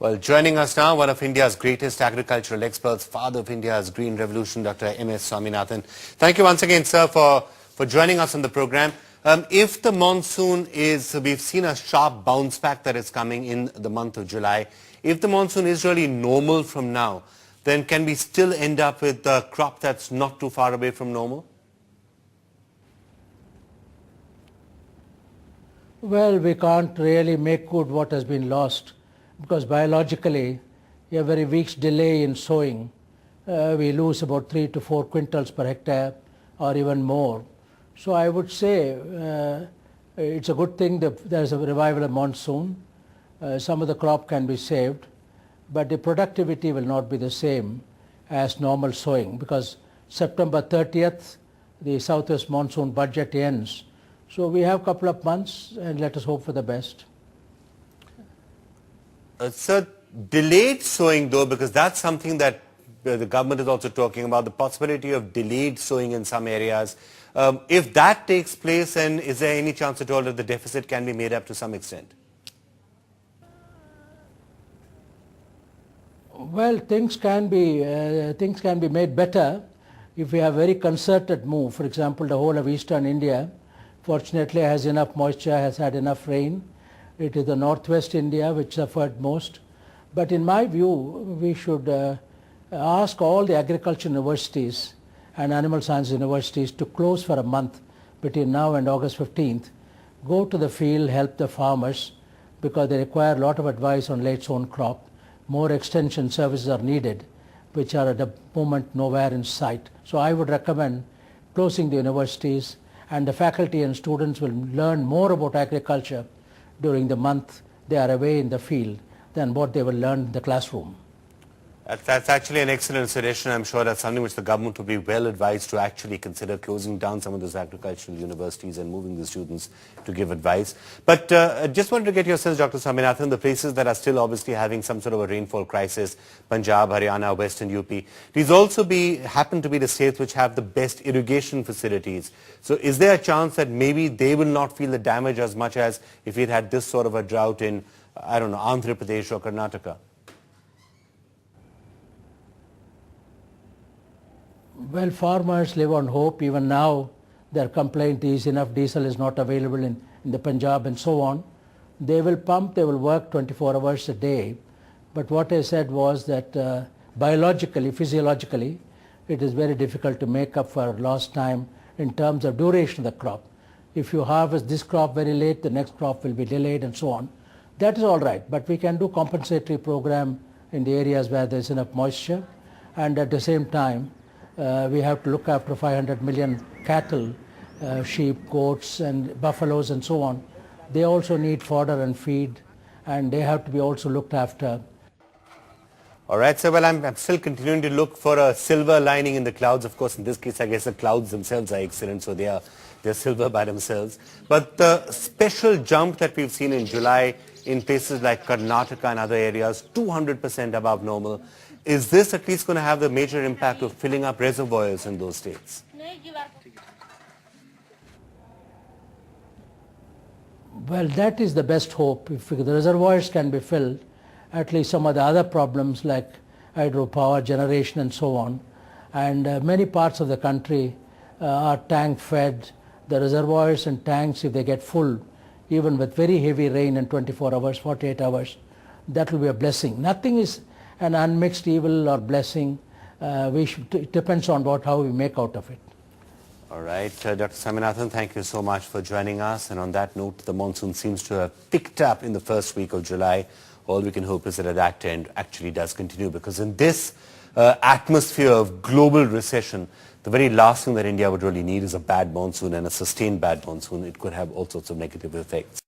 Well, joining us now, one of India's greatest agricultural experts, father of India's green revolution, Dr. M S Swaminathan. Thank you once again, sir, for joining us on the program. If the monsoon is, we've seen a sharp bounce back that is coming in the month of July. If the monsoon is really normal from now, then can we still end up with a crop that's not too far away from normal? Well, we can't really make good what has been lost, because biologically, every week's delay in sowing, we lose about 3 to 4 quintals per hectare or even more. So I would say it's a good thing that there's a revival of monsoon. Some of the crop can be saved, but the productivity will not be the same as normal sowing, because September 30th, the Southwest monsoon budget ends. So we have a couple of months, and let us hope for the best. Sir, delayed sowing though, because that's something that the government is also talking about, the possibility of delayed sowing in some areas. If that takes place, then is there any chance at all that the deficit can be made up to some extent? Well, things can be made better if we have very concerted move. For example, the whole of eastern India fortunately has enough moisture, has had enough rain. It is the northwest India which suffered most. But in my view, we should ask all the agriculture universities and animal science universities to close for a month between now and August 15th. Go to the field, help the farmers, because they require a lot of advice on late sown crop. More extension services are needed, which are at the moment nowhere in sight. So I would recommend closing the universities, and the faculty and students will learn more about agriculture during the month they are away in the field than what they will learn in the classroom. That's actually an excellent suggestion. I'm sure that's something which the government would be well advised to actually consider, closing down some of those agricultural universities and moving the students to give advice. But just wanted to get your sense, Dr. Swaminathan, the places that are still obviously having some sort of a rainfall crisis, Punjab, Haryana, Western UP, these also happen to be the states which have the best irrigation facilities. So is there a chance that maybe they will not feel the damage as much as if we'd had this sort of a drought in, I don't know, Andhra Pradesh or Karnataka? Well, farmers live on hope. Even now, their complaint is enough diesel is not available in the Punjab and so on. They will pump, they will work 24 hours a day. But what I said was that biologically, physiologically, it is very difficult to make up for lost time in terms of duration of the crop. If you harvest this crop very late, the next crop will be delayed and so on. That is all right, but we can do compensatory program in the areas where there is enough moisture, and at the same time, we have to look after 500 million cattle, sheep, goats and buffaloes and so on. They also need fodder and feed, and they have to be also looked after. All right, so well, I'm still continuing to look for a silver lining in the clouds. Of course, in this case, I guess the clouds themselves are excellent, so they're silver by themselves. But the special jump that we've seen in July in places like Karnataka and other areas, 200% above normal. Is this at least going to have the major impact of filling up reservoirs in those states? Well, that is the best hope. If the reservoirs can be filled, at least some of the other problems like hydropower generation and so on, and many parts of the country are tank fed. The reservoirs and tanks, if they get full, even with very heavy rain in 24 hours, 48 hours, that will be a blessing. Nothing is an unmixed evil or blessing. It depends on how we make out of it. All right, Dr. Swaminathan, thank you so much for joining us. And on that note, the monsoon seems to have picked up in the first week of July. All we can hope is that that trend actually does continue, because in this atmosphere of global recession, the very last thing that India would really need is a bad monsoon, and a sustained bad monsoon. It could have all sorts of negative effects.